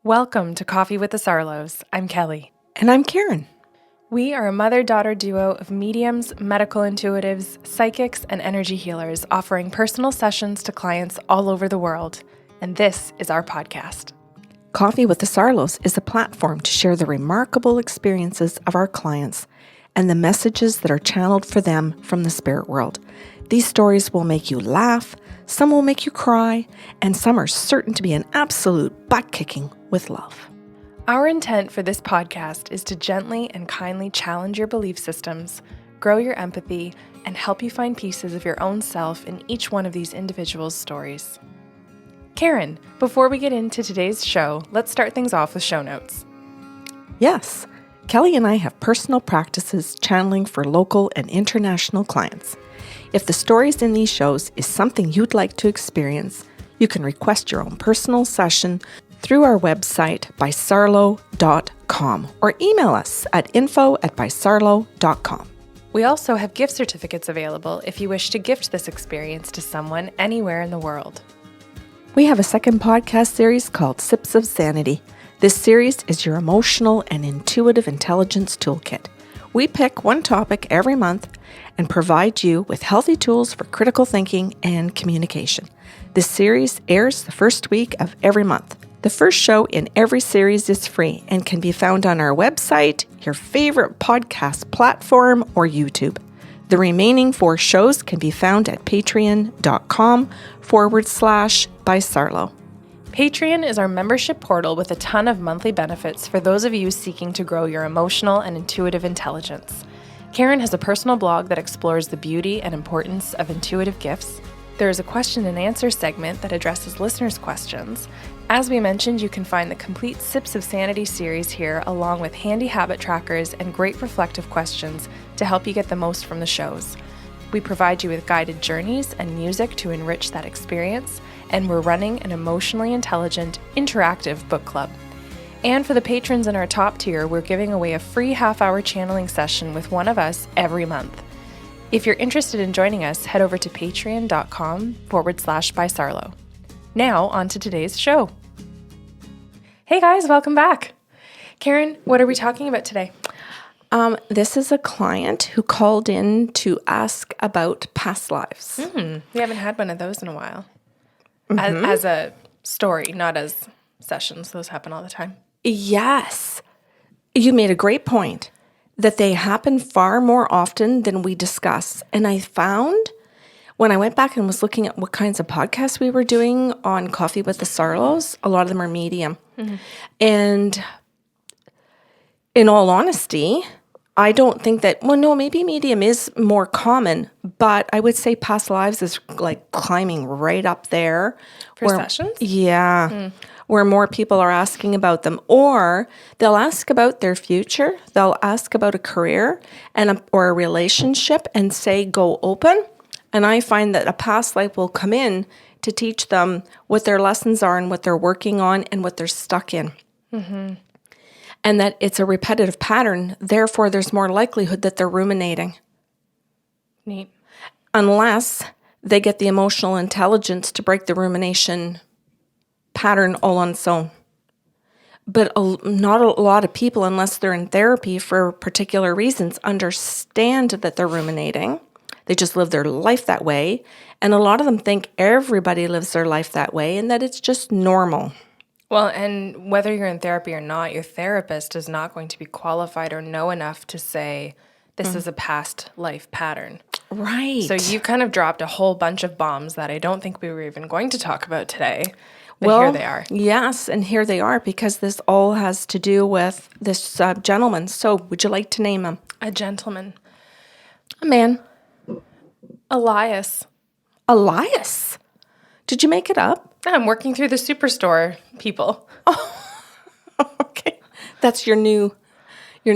Welcome to Coffee with the Sarlos. I'm Kelly. And I'm Karen. We are a mother-daughter duo of mediums, medical intuitives, psychics, and energy healers offering personal sessions to clients all over the world. And this is our podcast. Coffee with the Sarlos is a platform to share the remarkable experiences of our clients and the messages that are channeled for them from the spirit world. These stories will make you laugh, some will make you cry, and some are certain to be an absolute butt-kicking with love. Our intent for this podcast is to gently and kindly challenge your belief systems, grow your empathy, and help you find pieces of your own self in each one of these individuals' stories. Karen, before we get into today's show, let's start things off with show notes. Yes, Kelly and I have personal practices channeling for local and international clients. If the stories in these shows is something you'd like to experience, you can request your own personal session through our website bysarlo.com or email us at info@bysarlo.com. We also have gift certificates available if you wish to gift this experience to someone anywhere in the world. We have a second podcast series called Sips of Sanity. This series is your emotional and intuitive intelligence toolkit. We pick one topic every month and provide you with healthy tools for critical thinking and communication. This series airs the first week of every month. The first show in every series is free and can be found on our website, your favorite podcast platform, or YouTube. The remaining 4 shows can be found at patreon.com/bysarlo. Patreon is our membership portal with a ton of monthly benefits for those of you seeking to grow your emotional and intuitive intelligence. Karen has a personal blog that explores the beauty and importance of intuitive gifts. There is a question and answer segment that addresses listeners' questions. As we mentioned, you can find the complete Sips of Sanity series here, along with handy habit trackers and great reflective questions to help you get the most from the shows. We provide you with guided journeys and music to enrich that experience, and we're running an emotionally intelligent, interactive book club. And for the patrons in our top tier, we're giving away a free half-hour channeling session with one of us every month. If you're interested in joining us, head over to patreon.com/bysarlo. Now, on to today's show. Hey guys, welcome back. Karen, what are we talking about today? This is a client who called in to ask about past lives. We haven't had one of those in a while. As a story, not as sessions. Those happen all the time. Yes. You made a great point that they happen far more often than we discuss. And I found when I went back and was looking at what kinds of podcasts we were doing on Coffee with the Sarlos, a lot of them are medium. And in all honesty, I don't think that, well, no, maybe medium is more common, but I would say past lives is like climbing right up there. For sessions? Yeah. Where more people are asking about them, or they'll ask about their future. They'll ask about a career or a relationship and say, go open. And I find that a past life will come in to teach them what their lessons are and what they're working on and what they're stuck in. And that it's a repetitive pattern. Therefore, there's more likelihood that they're ruminating. Neat. Unless they get the emotional intelligence to break the rumination pattern all on its own. But not a lot of people, unless they're in therapy for particular reasons, understand that they're ruminating. They just live their life that way. And a lot of them think everybody lives their life that way and that it's just normal. Well, and whether you're in therapy or not, your therapist is not going to be qualified or know enough to say, this is a past life pattern. Right. So you kind of dropped a whole bunch of bombs that I don't think we were even going to talk about today. But well, here they are. Yes, and here they are because this all has to do with this gentleman. So would you like to name him? A gentleman. A man. Alias. Alias? Did you make it up? I'm working through the Superstore people. Oh, okay. That's your new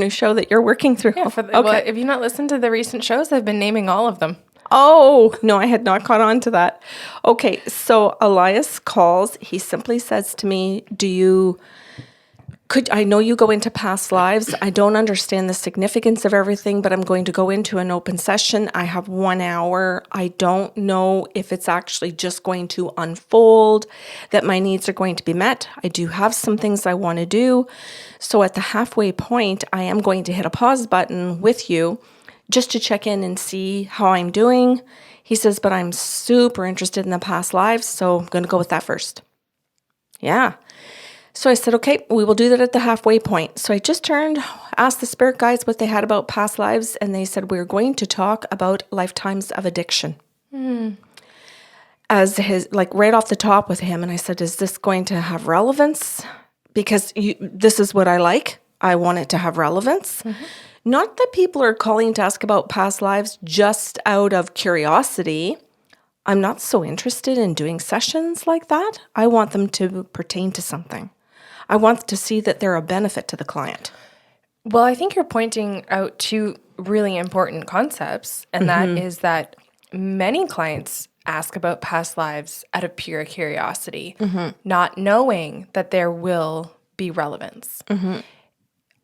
show that you're working through. Yeah, okay. Well, if you've not listened to the recent shows, I've been naming all of them. Oh, no, I had not caught on to that. Okay, so Alias calls. He simply says to me, do you I know you go into past lives. I don't understand the significance of everything, but I'm going to go into an open session. I have 1 hour. I don't know if it's actually just going to unfold, that my needs are going to be met. I do have some things I want to do. So at the halfway point, I am going to hit a pause button with you just to check in and see how I'm doing. He says, but I'm super interested in the past lives, so I'm going to go with that first. Yeah. So I said, okay, we will do that at the halfway point. So I just asked the spirit guides what they had about past lives, and they said, we're going to talk about lifetimes of addiction. As right off the top with him. And I said, is this going to have relevance? Because this is what I like. I want it to have relevance. Not that people are calling to ask about past lives just out of curiosity. I'm not so interested in doing sessions like that. I want them to pertain to something. I want to see that they're a benefit to the client. Well, I think you're pointing out two really important concepts, and that is that many clients ask about past lives out of pure curiosity, not knowing that there will be relevance.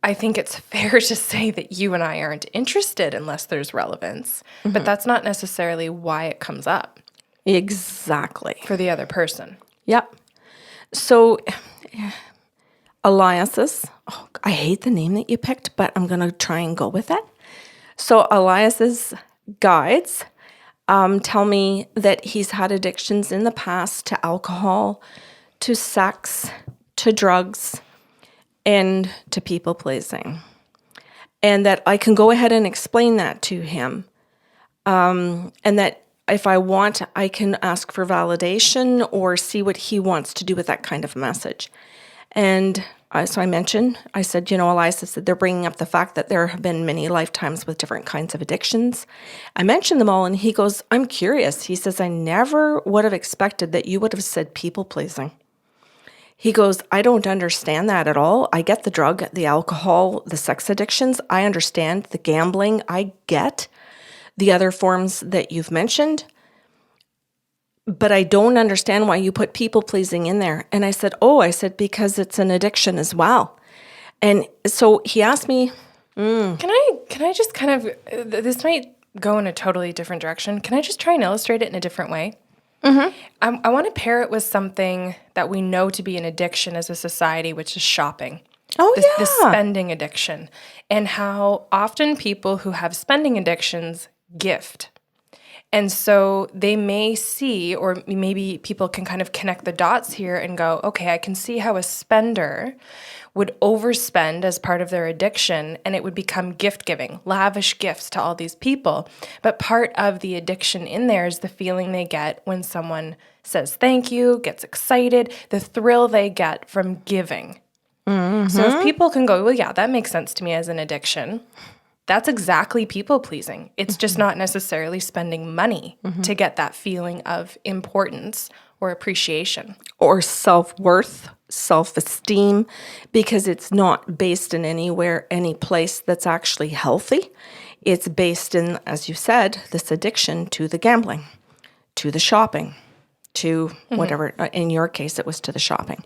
I think it's fair to say that you and I aren't interested unless there's relevance, but that's not necessarily why it comes up. Exactly. For the other person. Yep. So, Alias's, I hate the name that you picked, but I'm going to try and go with it. So, Alias's guides tell me that he's had addictions in the past to alcohol, to sex, to drugs, and to people pleasing. And that I can go ahead and explain that to him. And that if I want, I can ask for validation or see what he wants to do with that kind of message. And so I said, Elias said they're bringing up the fact that there have been many lifetimes with different kinds of addictions. I mentioned them all, and he goes, I'm curious. He says, I never would have expected that you would have said people pleasing. He goes, I don't understand that at all. I get the drug, the alcohol, the sex addictions. I understand the gambling. I get the other forms that you've mentioned. But I don't understand why you put people pleasing in there. And I said, because it's an addiction as well. And so he asked me, Can I just kind of, this might go in a totally different direction. Can I just try and illustrate it in a different way? I want to pair it with something that we know to be an addiction as a society, which is shopping. The spending addiction. And how often people who have spending addictions gift. And so they may see, or maybe people can kind of connect the dots here and go, okay, I can see how a spender would overspend as part of their addiction, and it would become gift giving, lavish gifts to all these people. But part of the addiction in there is the feeling they get when someone says thank you, gets excited, the thrill they get from giving. So if people can go, well, yeah, that makes sense to me as an addiction. That's exactly people pleasing. It's just not necessarily spending money to get that feeling of importance or appreciation. Or self-worth, self-esteem, because it's not based in any place that's actually healthy. It's based in, as you said, this addiction to the gambling, to the shopping, to whatever. In your case, it was to the shopping.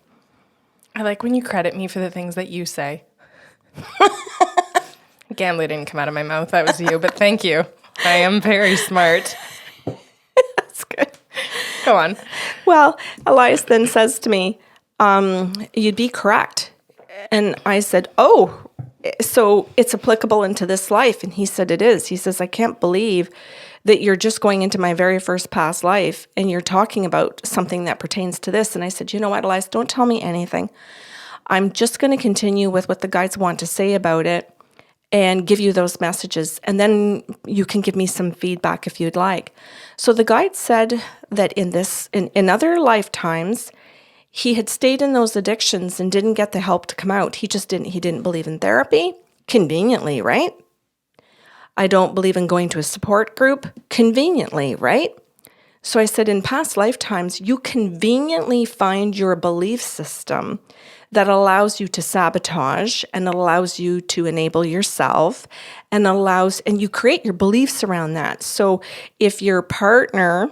I like when you credit me for the things that you say. Gambling didn't come out of my mouth. That was you, but thank you. I am very smart. That's good. Go on. Well, Elias then says to me, you'd be correct. And I said, oh, so it's applicable into this life. And he said it is. He says, I can't believe that you're just going into my very first past life and you're talking about something that pertains to this. And I said, you know what, Elias, don't tell me anything. I'm just going to continue with what the guides want to say about it and give you those messages. And then you can give me some feedback if you'd like. So the guide said that in other lifetimes, he had stayed in those addictions and didn't get the help to come out. He didn't believe in therapy. Conveniently, right? I don't believe in going to a support group. Conveniently, right? So I said, in past lifetimes, you conveniently find your belief system that allows you to sabotage and allows you to enable yourself and you create your beliefs around that. So if your partner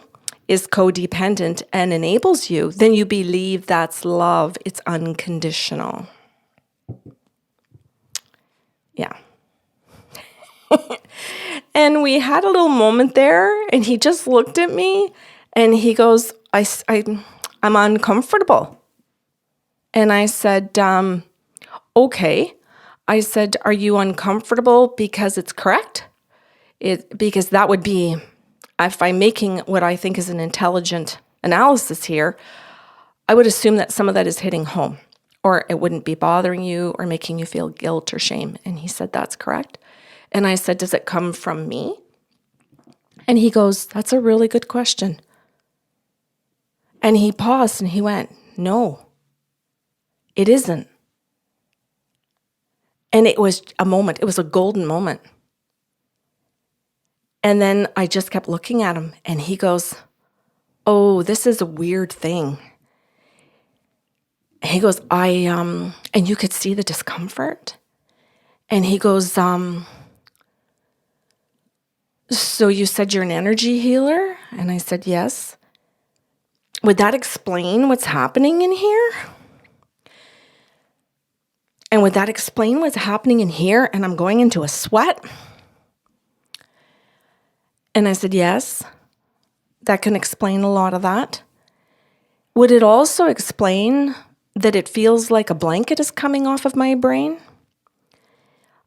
is codependent and enables you, then you believe that's love. It's unconditional. Yeah. And we had a little moment there, and he just looked at me, and he goes, I'm uncomfortable. And I said, okay. I said, are you uncomfortable because it's correct? Because that would be, if I'm making what I think is an intelligent analysis here, I would assume that some of that is hitting home, or it wouldn't be bothering you or making you feel guilt or shame. And he said, that's correct. And I said, does it come from me? And he goes, that's a really good question. And he paused and he went, no, it isn't. And it was a moment, it was a golden moment. And then I just kept looking at him, and he goes, oh, this is a weird thing. He goes, and you could see the discomfort. And he goes, so you said you're an energy healer? And I said, yes. Would that explain what's happening in here? And would that explain what's happening in here? And I'm going into a sweat. And I said, yes, that can explain a lot of that. Would it also explain that it feels like a blanket is coming off of my brain?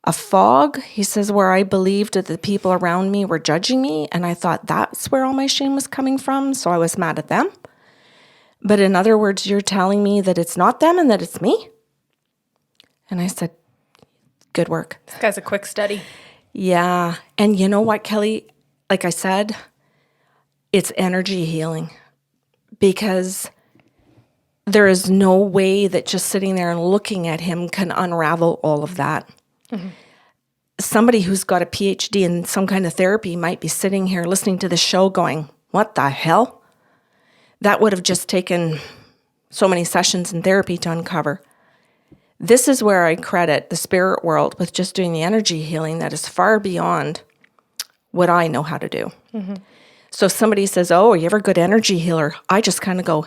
A fog, he says, where I believed that the people around me were judging me, and I thought that's where all my shame was coming from, so I was mad at them. But in other words, you're telling me that it's not them and that it's me? And I said, good work. This guy's a quick study. Yeah. And you know what, Kelly? Like I said, it's energy healing, because there is no way that just sitting there and looking at him can unravel all of that. Mm-hmm. Somebody who's got a PhD in some kind of therapy might be sitting here listening to the show going, what the hell? That would have just taken so many sessions in therapy to uncover. This is where I credit the spirit world with just doing the energy healing that is far beyond what I know how to do. Mm-hmm. So if somebody says, oh, are you ever a good energy healer? I just kind of go,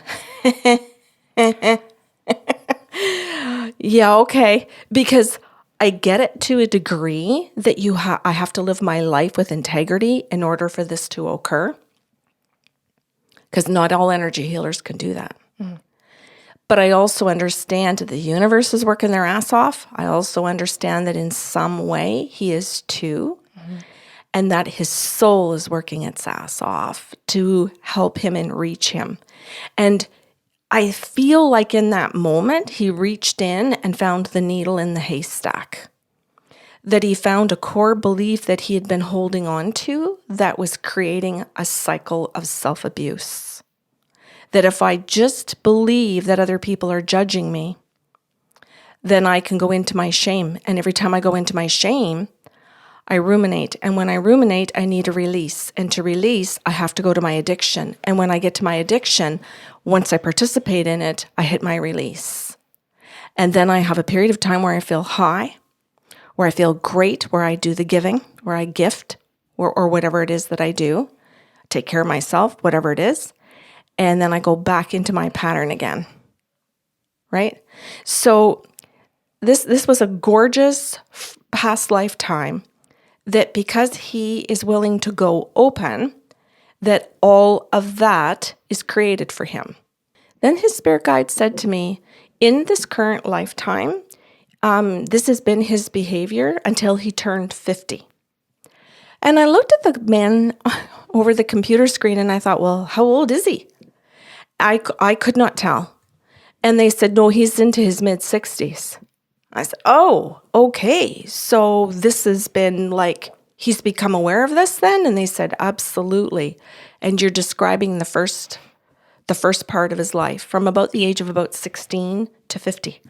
yeah, okay. Because I get it to a degree that I have to live my life with integrity in order for this to occur. Because not all energy healers can do that. Mm. But I also understand that the universe is working their ass off. I also understand that in some way he is too. Mm-hmm. And that his soul is working its ass off to help him and reach him. And I feel like in that moment, he reached in and found the needle in the haystack. That he found a core belief that he had been holding on to that was creating a cycle of self-abuse. That if I just believe that other people are judging me, then I can go into my shame. And every time I go into my shame, I ruminate. And when I ruminate, I need a release. And to release, I have to go to my addiction. And when I get to my addiction, once I participate in it, I hit my release. And then I have a period of time where I feel high, where I feel great, where I do the giving, where I gift, or whatever it is that I do, take care of myself, whatever it is. And then I go back into my pattern again, right? So this was a gorgeous past lifetime that because he is willing to go open, that all of that is created for him. Then his spirit guide said to me, in this current lifetime, this has been his behavior until he turned 50. And I looked at the man over the computer screen and I thought, well, how old is he? I could not tell. And they said, no, he's into his mid-60s. I said, oh, okay. So this has been like, he's become aware of this then? And they said, absolutely. And you're describing the first part of his life from about the age of about 16 to 50.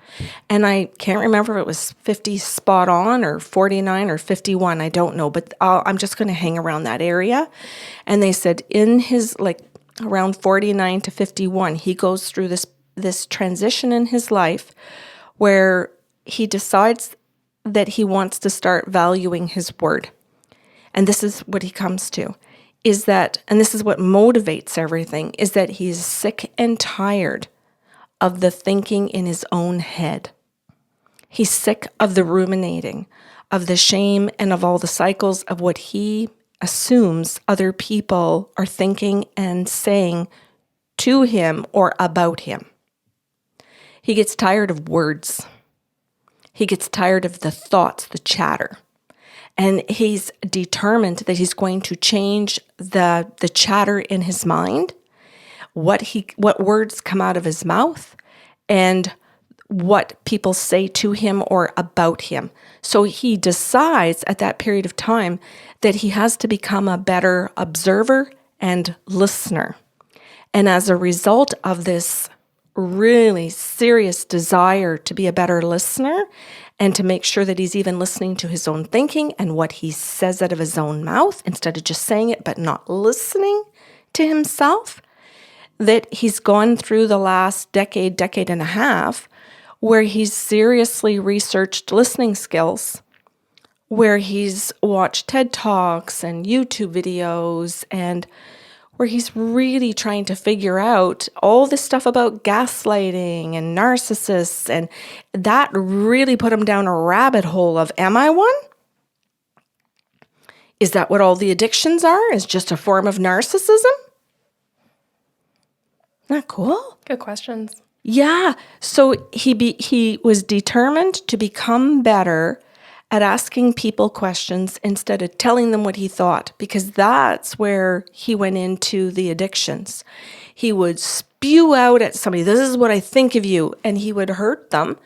And I can't remember if it was 50 spot on or 49 or 51. I don't know, but I'm just going to hang around that area. And they said in his around 49 to 51, he goes through this transition in his life where he decides that he wants to start valuing his word. And this is what he comes to, is that, and this is what motivates everything, is that he's sick and tired of the thinking in his own head. He's sick of the ruminating, of the shame, and of all the cycles of what he assumes other people are thinking and saying to him or about him. He gets tired of words. He gets tired of the thoughts, the chatter. And he's determined that he's going to change the chatter in his mind, what words come out of his mouth, and what people say to him or about him. So he decides at that period of time that he has to become a better observer and listener. And as a result of this really serious desire to be a better listener and to make sure that he's even listening to his own thinking and what he says out of his own mouth instead of just saying it but not listening to himself, that he's gone through the last decade and a half where he's seriously researched listening skills, where he's watched TED Talks and YouTube videos, and where he's really trying to figure out all this stuff about gaslighting and narcissists, and that really put him down a rabbit hole of, am I one? Is that what all the addictions are? Is just a form of narcissism? Not cool? Good questions. Yeah. So he was determined to become better at asking people questions instead of telling them what he thought, because that's where he went into the addictions. He would spew out at somebody, this is what I think of you, and he would hurt them.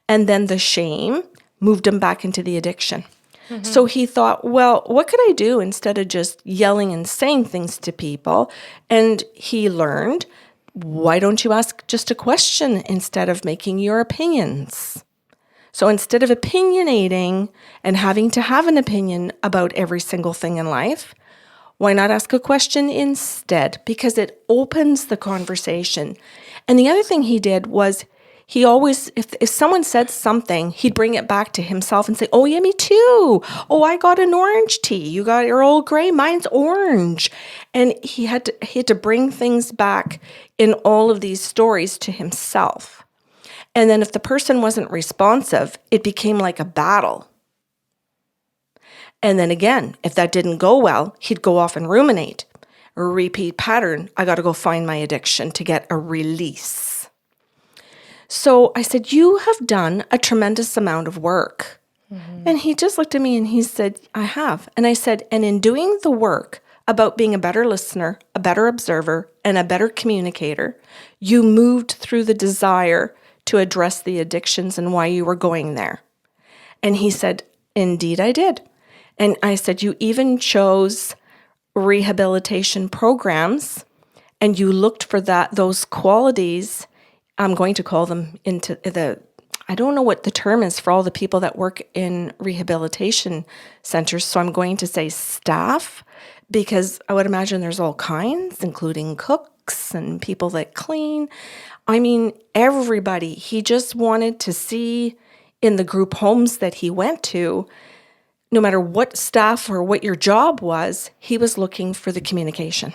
And then the shame moved him back into the addiction. Mm-hmm. So he thought, well, what could I do instead of just yelling and saying things to people? And he learned, why don't you ask just a question instead of making your opinions? So instead of opinionating and having to have an opinion about every single thing in life, why not ask a question instead? Because it opens the conversation. And the other thing he did was he always, if someone said something, he'd bring it back to himself and say, oh yeah, me too. Oh, I got an orange tea. You got your Earl Grey, mine's orange. And he had to bring things back in all of these stories to himself. And then if the person wasn't responsive, it became like a battle. And then again, if that didn't go well, he'd go off and ruminate. A repeat pattern. I got to go find my addiction to get a release. So I said, you have done a tremendous amount of work. Mm-hmm. And he just looked at me and he said, I have. And I said, and in doing the work about being a better listener, a better observer, and a better communicator, you moved through the desire to address the addictions and why you were going there. And he said, indeed I did. And I said, you even chose rehabilitation programs and you looked for those qualities. I'm going to call them into I don't know what the term is for all the people that work in rehabilitation centers. So I'm going to say staff, because I would imagine there's all kinds, including cooks and people that clean. I mean, everybody. He just wanted to see in the group homes that he went to, no matter what staff or what your job was, he was looking for the communication.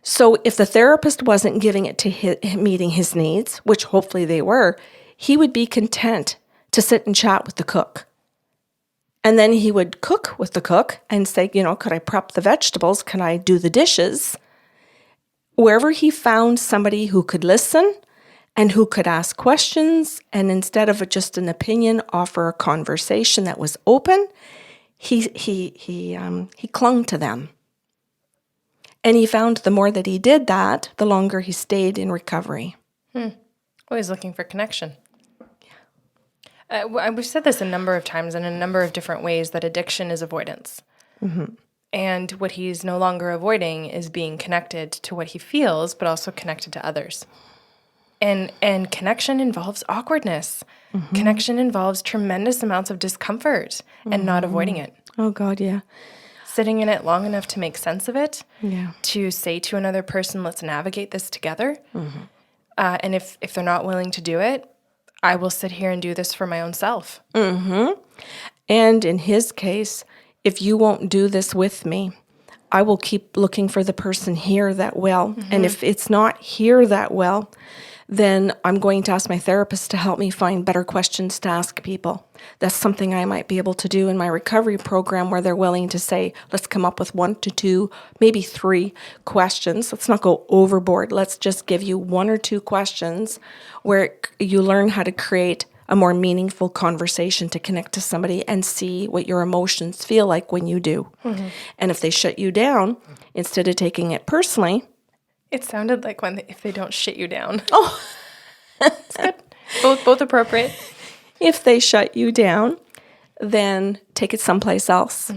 So if the therapist wasn't giving it to meeting his needs, which hopefully they were, he would be content to sit and chat with the cook. And then he would cook with the cook and say, could I prep the vegetables? Can I do the dishes? Wherever he found somebody who could listen and who could ask questions, and instead of just an opinion, offer a conversation that was open, he clung to them. And he found the more that he did that, the longer he stayed in recovery. Always looking for connection. We've said this a number of times in a number of different ways, that addiction is avoidance. Mm-hmm. And what he's no longer avoiding is being connected to what he feels, but also connected to others. And connection involves awkwardness. Mm-hmm. Connection involves tremendous amounts of discomfort and not avoiding it. Oh, God, yeah. Sitting in it long enough to make sense of it, yeah. To say to another person, let's navigate this together. Mm-hmm. And if they're not willing to do it, I will sit here and do this for my own self. Mm-hmm. And in his case, if you won't do this with me, I will keep looking for the person here that will. Mm-hmm. And if it's not here that well, then I'm going to ask my therapist to help me find better questions to ask people. That's something I might be able to do in my recovery program where they're willing to say, let's come up with 1 to 2, maybe 3 questions. Let's not go overboard. Let's just give you 1 or 2 questions where you learn how to create a more meaningful conversation to connect to somebody and see what your emotions feel like when you do. And if they shut you down, instead of taking it personally. It sounded like if they don't shit you down. Oh, It's good. Both appropriate. if they shut you down, then take it someplace else.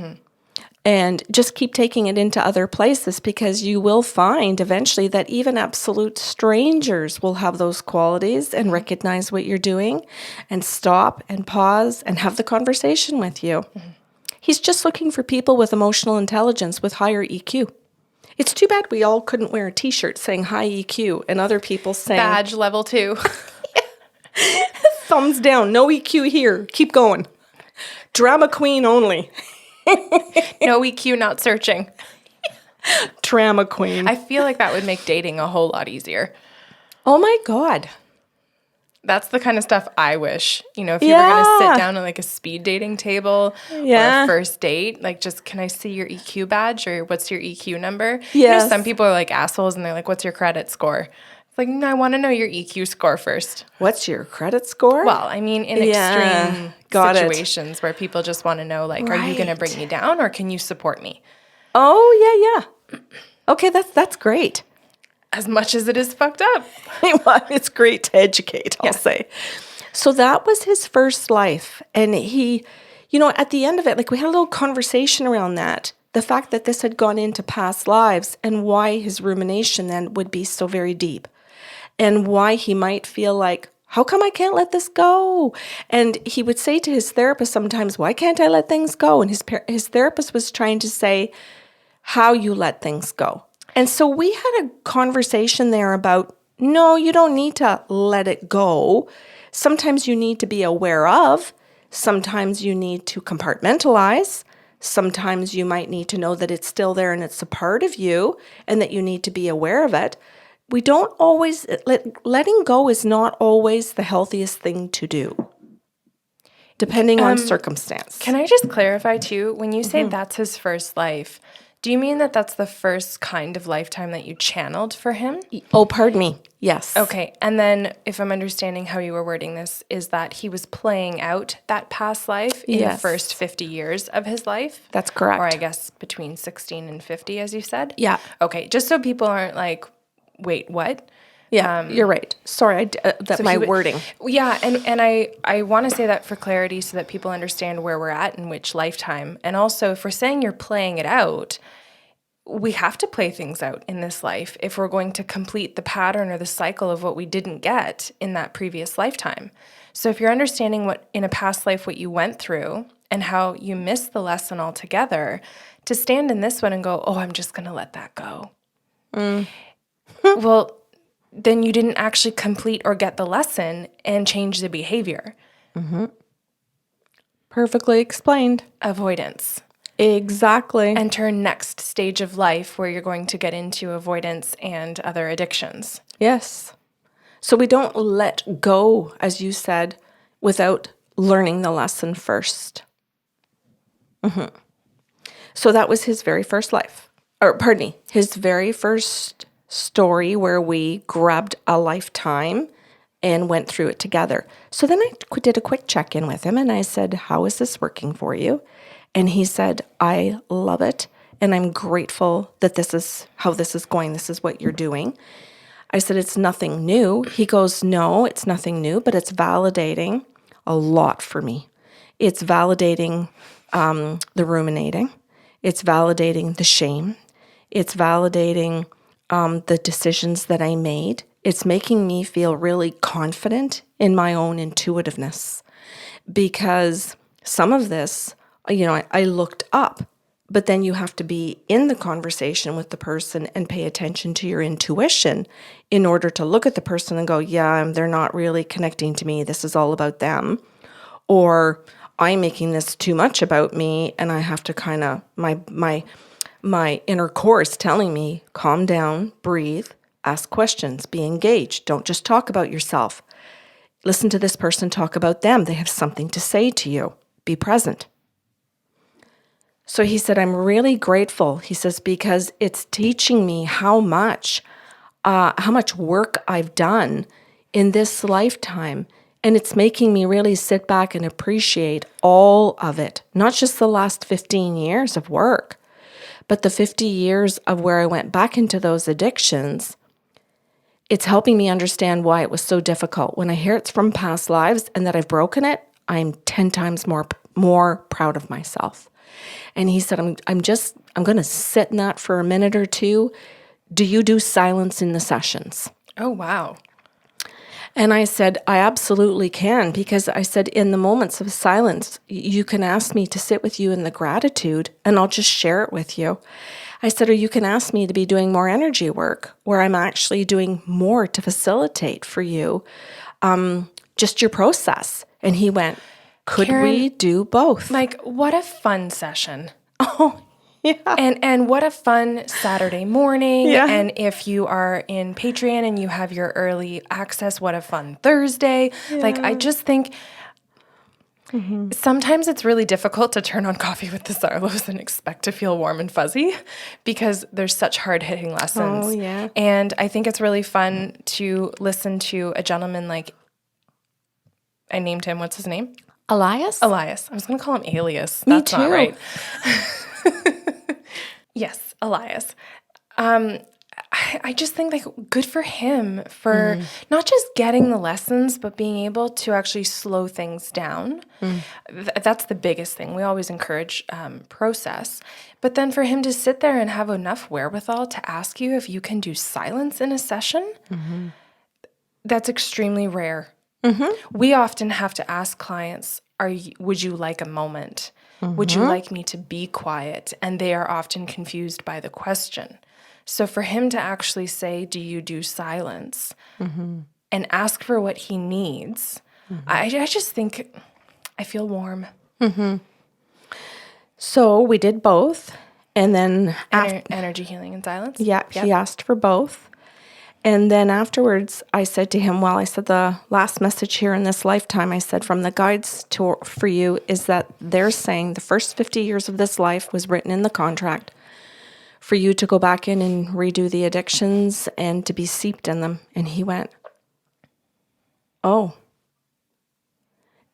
And just keep taking it into other places, because you will find eventually that even absolute strangers will have those qualities and recognize what you're doing and stop and pause and have the conversation with you. He's just looking for people with emotional intelligence with higher EQ. It's too bad we all couldn't wear a t-shirt saying high EQ and other people saying Badge level 2. thumbs down, no EQ here, keep going. Drama queen only. No EQ, not searching. Drama queen. I feel like that would make dating a whole lot easier. Oh my God. That's the kind of stuff I wish, if you were going to sit down at like a speed dating table or a first date, like just, can I see your EQ badge or what's your EQ number? Yes. Some people are like assholes and they're like, what's your credit score? It's like, no, I want to know your EQ score first. What's your credit score? Well, I mean, in extreme situations where people just want to know, like, are you going to bring me down or can you support me? Oh, yeah. Okay, that's great. As much as it is fucked up. Well, it's great to educate, I'll say. So that was his first life. And he, at the end of it, like we had a little conversation around that. The fact that this had gone into past lives and why his rumination then would be so very deep. And why he might feel like, how come I can't let this go? And he would say to his therapist sometimes, why can't I let things go? And his therapist was trying to say how you let things go. And so we had a conversation there about, no, you don't need to let it go. Sometimes you need to be aware of. Sometimes you need to compartmentalize. Sometimes you might need to know that it's still there and it's a part of you and that you need to be aware of it. We don't always, letting go is not always the healthiest thing to do, depending on circumstance. Can I just clarify too, when you say that's his first life, do you mean that that's the first kind of lifetime that you channeled for him? Oh, pardon me. Yes. Okay. And then if I'm understanding how you were wording this, is that he was playing out that past life in the first 50 years of his life? That's correct. Or I guess between 16 and 50, as you said? Yeah. Okay. Just so people aren't like, wait, what? Yeah, you're right. Sorry, my wording. Yeah, and I want to say that for clarity so that people understand where we're at in which lifetime. And also, if we're saying you're playing it out, we have to play things out in this life if we're going to complete the pattern or the cycle of what we didn't get in that previous lifetime. So if you're understanding what in a past life what you went through and how you missed the lesson altogether, to stand in this one and go, oh, I'm just going to let that go. Well, then you didn't actually complete or get the lesson and change the behavior. Perfectly explained. Avoidance. Exactly. Enter next stage of life where you're going to get into avoidance and other addictions. Yes. So we don't let go, as you said, without learning the lesson first. So that was his very first life. Or pardon me, his very first story where we grabbed a lifetime and went through it together. So then I did a quick check-in with him and I said, how is this working for you? And he said, I love it and I'm grateful that this is how this is going. This is what you're doing. I said, it's nothing new. He goes, no, it's nothing new, but it's validating a lot for me. It's validating the ruminating. It's validating the shame. It's validating the decisions that I made. It's making me feel really confident in my own intuitiveness because some of this, I looked up, but then you have to be in the conversation with the person and pay attention to your intuition in order to look at the person and go, yeah, they're not really connecting to me. This is all about them. Or I'm making this too much about me and I have to kind of, my inner core is telling me, calm down, breathe, Ask questions. Be engaged. Don't just talk about yourself. Listen to this person talk about them. They have something to say to you. Be present. So he said, I'm really grateful. He says, because it's teaching me how much work I've done in this lifetime. And it's making me really sit back and appreciate all of it, not just the last 15 years of work, but the 50 years of where I went back into those addictions. It's helping me understand why it was so difficult. When I hear it's from past lives and that I've broken it, I'm 10 times more proud of myself. And he said, I'm going to sit in that for a minute or two. Do you do silence in the sessions? Oh, wow. And I said, I absolutely can, because I said, in the moments of silence, you can ask me to sit with you in the gratitude and I'll just share it with you. I said, or you can ask me to be doing more energy work where I'm actually doing more to facilitate for you just your process. And he went, could Karen, we do both? Like, what a fun session. Oh, yeah. And what a fun Saturday morning. Yeah. And if you are in Patreon and you have your early access, what a fun Thursday. Yeah. Like, I just think sometimes it's really difficult to turn on Coffee with the Sarlos and expect to feel warm and fuzzy because there's such hard-hitting lessons. Oh, yeah. And I think it's really fun to listen to a gentleman like, I named him, what's his name? Alias? Elias. I was going to call him Alias. Me That's too. not right. Yes, Elias. I just think like good for him for not just getting the lessons, but being able to actually slow things down. That's the biggest thing. We always encourage process. But then for him to sit there and have enough wherewithal to ask you if you can do silence in a session, that's extremely rare. We often have to ask clients, would you like a moment? Would you like me to be quiet? And they are often confused by the question. So for him to actually say, do you do silence? And ask for what he needs, I just think I feel warm. So we did both. And then Energy healing and silence? Yeah, he asked for both. And then afterwards, I said to him, well, I said, the last message here in this lifetime, I said, from the guides for you is that they're saying the first 50 years of this life was written in the contract for you to go back in and redo the addictions and to be seeped in them. And he went, oh.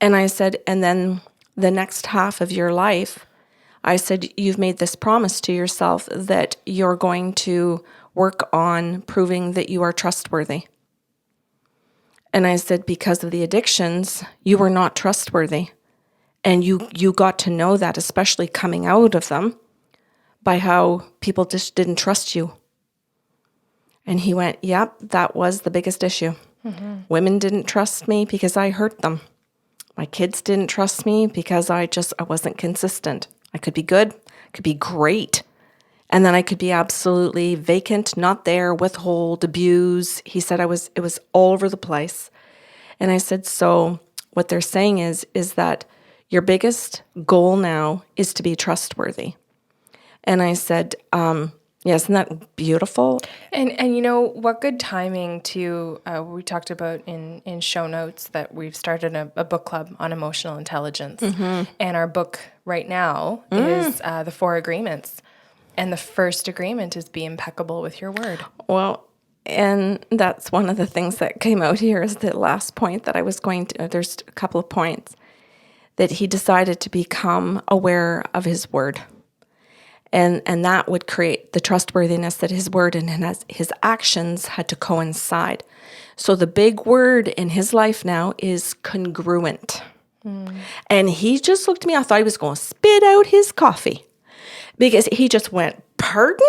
And I said, and then the next half of your life, I said, you've made this promise to yourself that you're going to work on proving that you are trustworthy. And I said, because of the addictions, you were not trustworthy. And you got to know that, especially coming out of them, by how people just didn't trust you. And he went, yep, that was the biggest issue. Women didn't trust me because I hurt them. My kids didn't trust me because I wasn't consistent. I could be good, could be great. And then I could be absolutely vacant, not there, withhold, abuse. He said it was all over the place. And I said, so what they're saying is that your biggest goal now is to be trustworthy. And I said, yes, isn't that beautiful? And you know, what good timing to, we talked about in show notes that we've started a book club on emotional intelligence. And our book right now is The 4 Agreements. And the first agreement is be impeccable with your word. Well, and that's one of the things that came out here is the last point that I was going to, there's a couple of points, that he decided to become aware of his word. And that would create the trustworthiness that his word and his actions had to coincide. So the big word in his life now is congruent. And he just looked at me, I thought he was going to spit out his coffee. Because he just went, pardon?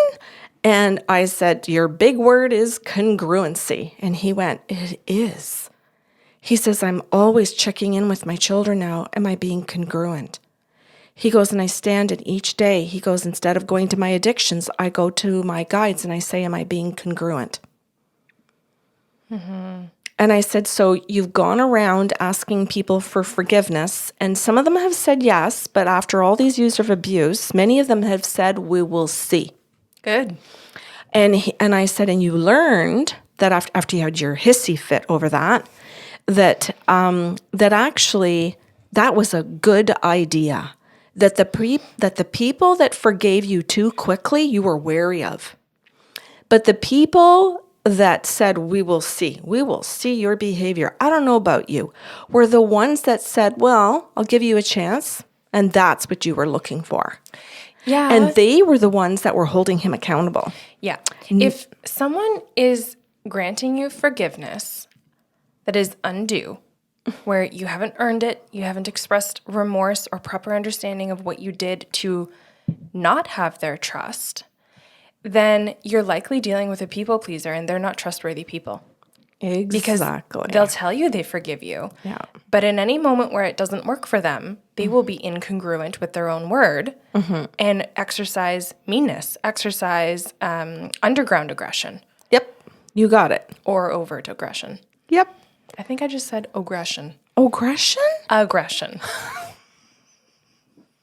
And I said, your big word is congruency. And he went, it is. He says, I'm always checking in with my children now. Am I being congruent? He goes, and I stand it each day. He goes, instead of going to my addictions, I go to my guides and I say, am I being congruent? And I said, so you've gone around asking people for forgiveness, and some of them have said yes, but after all these years of abuse, many of them have said, we will see. Good. And I said, and you learned that after you had your hissy fit over that, that actually that was a good idea. That the people that forgave you too quickly, you were wary of. But the people that said, we will see your behavior, I don't know about you, were the ones that said, well, I'll give you a chance. And that's what you were looking for. Yeah. And they were the ones that were holding him accountable. Yeah. If someone is granting you forgiveness that is undue, where you haven't earned it, you haven't expressed remorse or proper understanding of what you did to not have their trust, then you're likely dealing with a people pleaser and they're not trustworthy people. Because they'll tell you they forgive you. Yeah. But in any moment where it doesn't work for them, they will be incongruent with their own word and exercise meanness, exercise underground aggression. Yep. You got it. Or overt aggression. Yep. I think I just said aggression. Aggression? Aggression.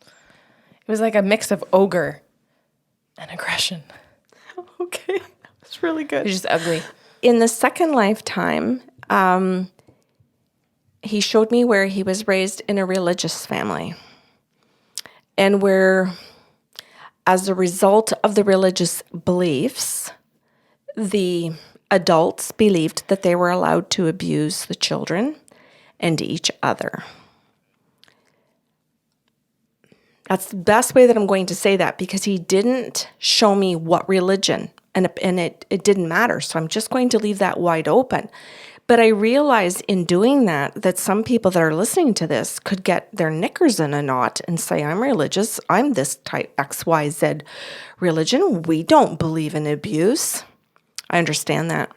It was like a mix of ogre and aggression. Okay. That's really good. It's just ugly. In the second lifetime, he showed me where he was raised in a religious family. And where, as a result of the religious beliefs, the adults believed that they were allowed to abuse the children and each other. That's the best way that I'm going to say that, because he didn't show me what religion, and it didn't matter. So I'm just going to leave that wide open. But I realized in doing that some people that are listening to this could get their knickers in a knot and say, I'm religious, I'm this type XYZ religion. We don't believe in abuse. I understand that.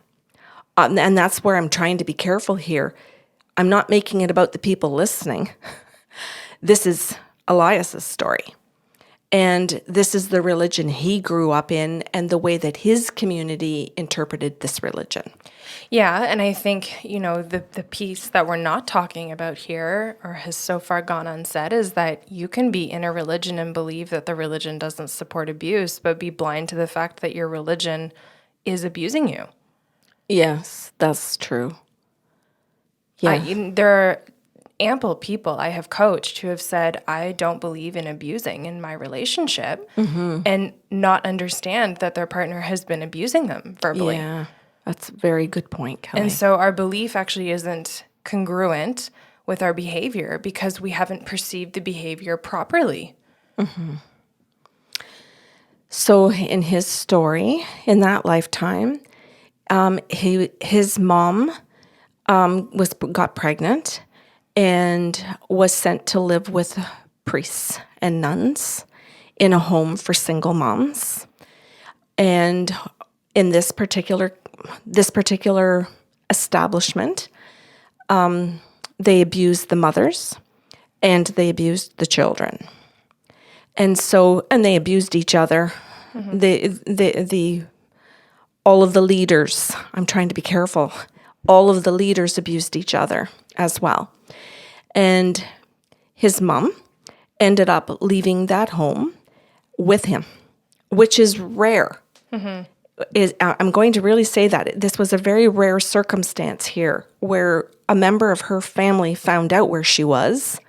And that's where I'm trying to be careful here. I'm not making it about the people listening. This is Alias's story. And this is the religion he grew up in and the way that his community interpreted this religion. Yeah, and I think, the piece that we're not talking about here, or has so far gone unsaid, is that you can be in a religion and believe that the religion doesn't support abuse, but be blind to the fact that your religion is abusing you. Yes, that's true. Yeah. There are ample people I have coached who have said, I don't believe in abusing in my relationship, and not understand that their partner has been abusing them verbally. Yeah, that's a very good point, Kelly. And so our belief actually isn't congruent with our behavior because we haven't perceived the behavior properly. So in his story, in that lifetime, his mom got pregnant and was sent to live with priests and nuns in a home for single moms. And in this particular establishment, they abused the mothers and they abused the children. And they abused each other. All of the leaders, I'm trying to be careful, all of the leaders abused each other as well. And his mom ended up leaving that home with him, which is rare. I'm going to really say that. This was a very rare circumstance here where a member of her family found out where she was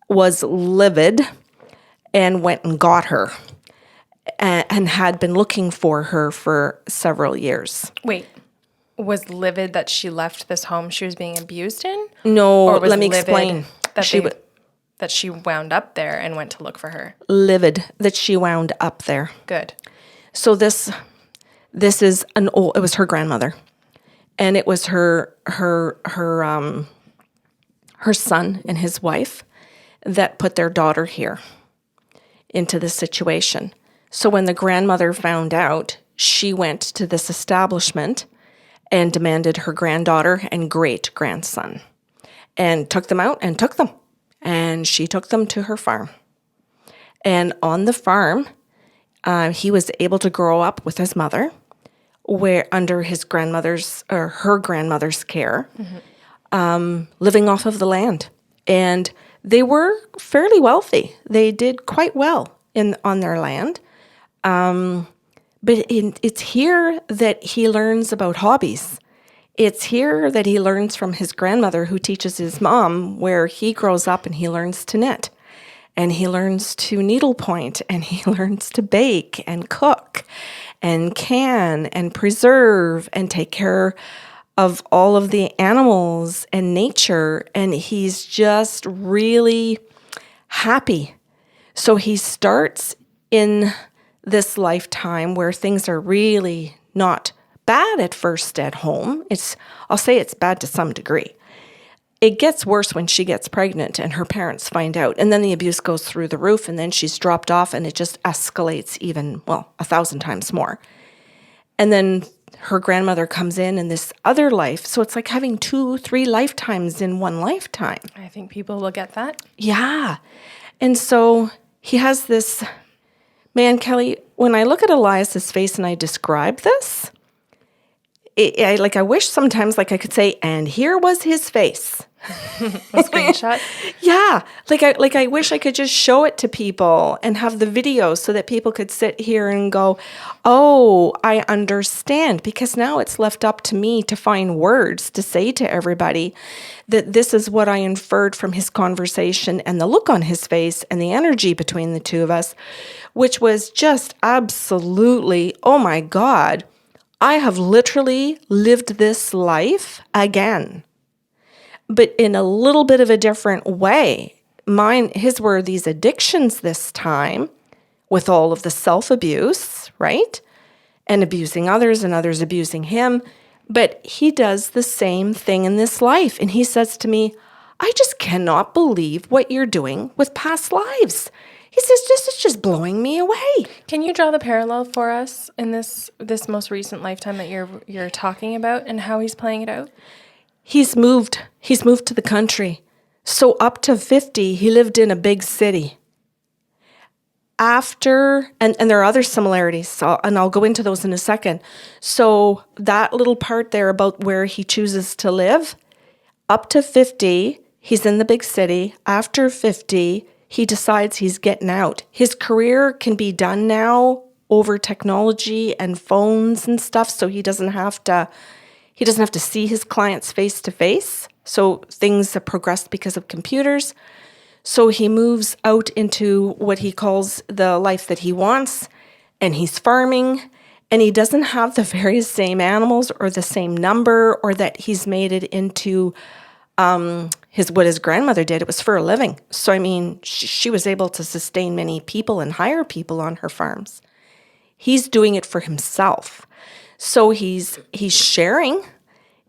livid, and went and got her and had been looking for her for several years. Wait, was livid that she left this home she was being abused in? No, let me explain. That she wound up there and went to look for her. Livid that she wound up there. Good. So this is it was her grandmother, and it was her son and his wife that put their daughter here into this situation. So when the grandmother found out, she went to this establishment and demanded her granddaughter and great-grandson and took them out and took them. And she took them to her farm. And on the farm, he was able to grow up with his mother, where under his grandmother's or her grandmother's care, living off of the land. And they were fairly wealthy. They did quite well on their land. But it's here that he learns about hobbies. It's here that he learns from his grandmother who teaches his mom, where he grows up and he learns to knit and he learns to needlepoint and he learns to bake and cook and can and preserve and take care of all of the animals and nature. And he's just really happy. So he starts in this lifetime where things are really not bad at first at home. I'll say it's bad to some degree. It gets worse when she gets pregnant and her parents find out. And then the abuse goes through the roof and then she's dropped off and it just escalates even, 1,000 times more. And then her grandmother comes in this other life. So it's like having 2-3 lifetimes in one lifetime. I think people will get that. Yeah. And so he has this, man, Kelly, when I look at Elias's face and I describe this, I wish sometimes I could say, and here was his face. A screenshot? Yeah. I wish I could just show it to people and have the video so that people could sit here and go, oh, I understand. Because now it's left up to me to find words to say to everybody that this is what I inferred from his conversation and the look on his face and the energy between the two of us, which was just absolutely, oh my God, I have literally lived this life again, but in a little bit of a different way. His were these addictions this time with all of the self-abuse, right? And abusing others and others abusing him. But he does the same thing in this life. And he says to me, I just cannot believe what you're doing with past lives. He says, this is just blowing me away. Can you draw the parallel for us in this most recent lifetime that you're talking about and how he's playing it out? He's moved to the country. So up to 50, he lived in a big city. After, and there are other similarities, and I'll go into those in a second. So that little part there about where he chooses to live, up to 50, he's in the big city. After 50, he decides he's getting out. His career can be done now over technology and phones and stuff, so he doesn't have to see his clients face to face. So things have progressed because of computers. So he moves out into what he calls the life that he wants, and he's farming, and he doesn't have the very same animals or the same number, or that he's made it into what his grandmother did. It was for a living. So, I mean, she was able to sustain many people and hire people on her farms. He's doing it for himself. So he's sharing.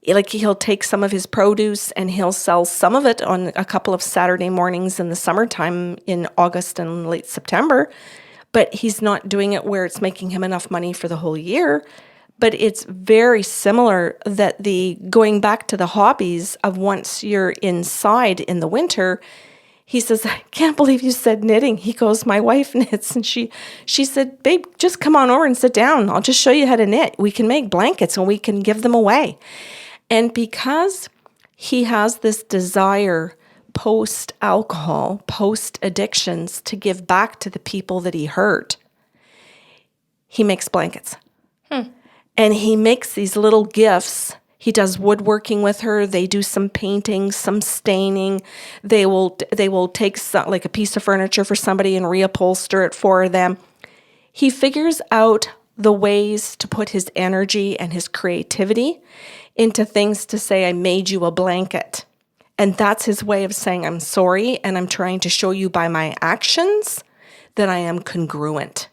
Like, he'll take some of his produce and he'll sell some of it on a couple of Saturday mornings in the summertime in August and late September. But he's not doing it where it's making him enough money for the whole year. But it's very similar that the going back to the hobbies of once you're inside in the winter, he says, I can't believe you said knitting. He goes, my wife knits. And she said, babe, just come on over and sit down. I'll just show you how to knit. We can make blankets and we can give them away. And because he has this desire post-alcohol, post-addictions to give back to the people that he hurt, he makes blankets. And he makes these little gifts. He does woodworking with her. They do some painting, some staining. They will take like a piece of furniture for somebody and reupholster it for them. He figures out the ways to put his energy and his creativity into things to say, I made you a blanket. And that's his way of saying, I'm sorry, and I'm trying to show you by my actions that I am congruent.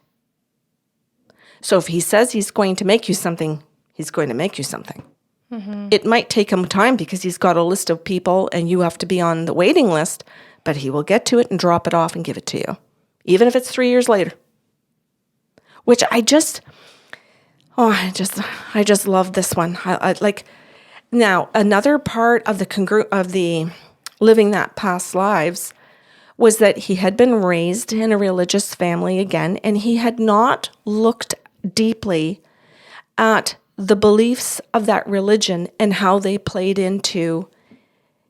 So if he says he's going to make you something, he's going to make you something. Mm-hmm. It might take him time because he's got a list of people and you have to be on the waiting list, but he will get to it and drop it off and give it to you, even if it's 3 years later. Which I just love this one. I like. Now, another part of the living that past lives was that he had been raised in a religious family again, and he had not looked deeply at the beliefs of that religion and how they played into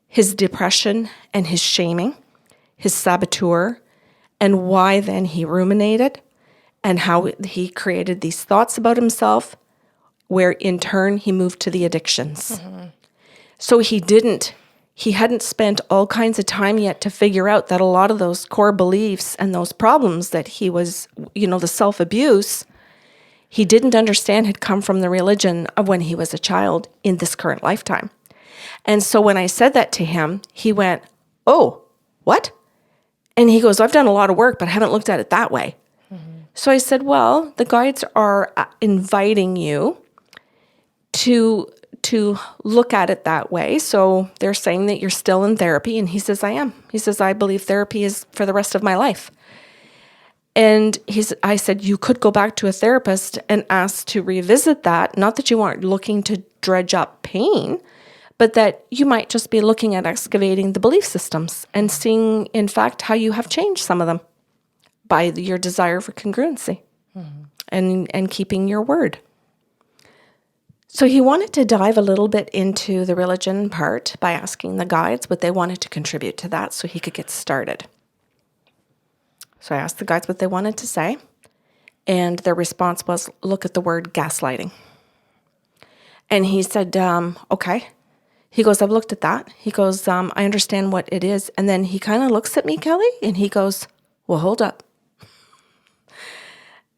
his depression and his shaming, his saboteur, and why then he ruminated and how he created these thoughts about himself, where in turn he moved to the addictions. So he hadn't spent all kinds of time yet to figure out that a lot of those core beliefs and those problems that he was, the self-abuse, he didn't understand had come from the religion of when he was a child in this current lifetime. And so when I said that to him, he went, "Oh, what?" And he goes, "I've done a lot of work, but I haven't looked at it that way." So I said, "Well, the guides are inviting you to look at it that way. So they're saying that you're still in therapy." And he says, "I am." He says, "I believe therapy is for the rest of my life." And I said, "You could go back to a therapist and ask to revisit that. Not that you aren't looking to dredge up pain, but that you might just be looking at excavating the belief systems and seeing, in fact, how you have changed some of them by your desire for congruency and keeping your word." So he wanted to dive a little bit into the religion part by asking the guides what they wanted to contribute to that so he could get started. So I asked the guides what they wanted to say, and their response was, "Look at the word gaslighting." And he said, "Okay." He goes, "I've looked at that." He goes, "I understand what it is." And then he kind of looks at me, Kelly, and he goes, "Well, hold up."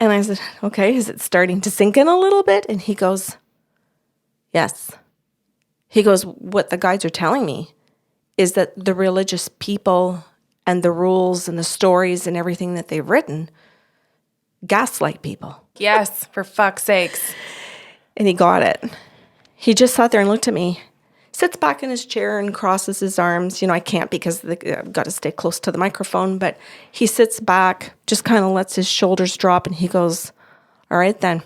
And I said, "Okay, is it starting to sink in a little bit?" And he goes, "Yes." He goes, "What the guides are telling me is that the religious people and the rules and the stories and everything that they've written gaslight people." Yes, for fuck's sakes. And he got it. He just sat there and looked at me, sits back in his chair and crosses his arms. I can't because I've got to stay close to the microphone, but he sits back, just kind of lets his shoulders drop, and he goes, "All right then."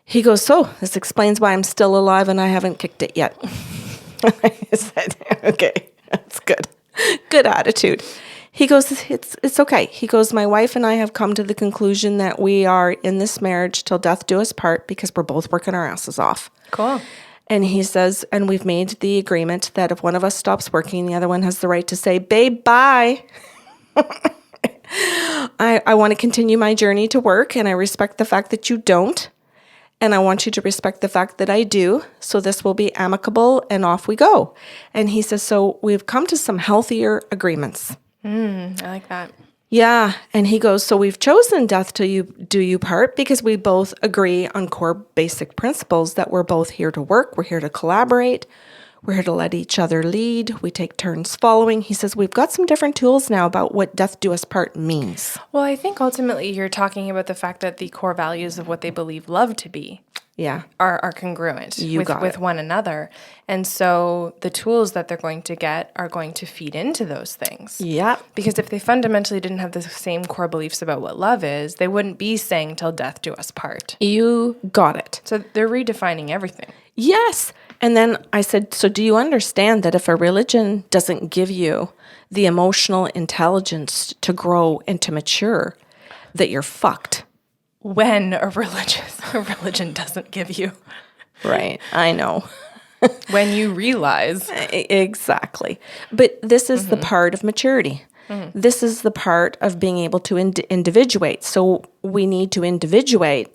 He goes, "So this explains why I'm still alive and I haven't kicked it yet." I said, "Okay, that's good. Good attitude." He goes, it's okay. He goes, "My wife and I have come to the conclusion that we are in this marriage till death do us part because we're both working our asses off." Cool. And he says, "And we've made the agreement that if one of us stops working, the other one has the right to say, 'Babe, bye.' I want to continue my journey to work, and I respect the fact that you don't. And I want you to respect the fact that I do. So this will be amicable, and off we go." And he says, "So we've come to some healthier agreements." I like that. Yeah. And he goes, "So we've chosen death till you do you part because we both agree on core basic principles that we're both here to work. We're here to collaborate. We're here to let each other lead. We take turns following." He says, "We've got some different tools now about what death do us part means." Well, I think ultimately you're talking about the fact that the core values of what they believe love to be Yeah. are congruent with one another. And so the tools that they're going to get are going to feed into those things. Yeah. Because if they fundamentally didn't have the same core beliefs about what love is, they wouldn't be saying "till death do us part." You got it. So they're redefining everything. Yes. And then I said, "So do you understand that if a religion doesn't give you the emotional intelligence to grow and to mature, that you're fucked?" When a religion doesn't give you. Right. I know. When you realize. Exactly. But this is the part of maturity. This is the part of being able to individuate. So we need to individuate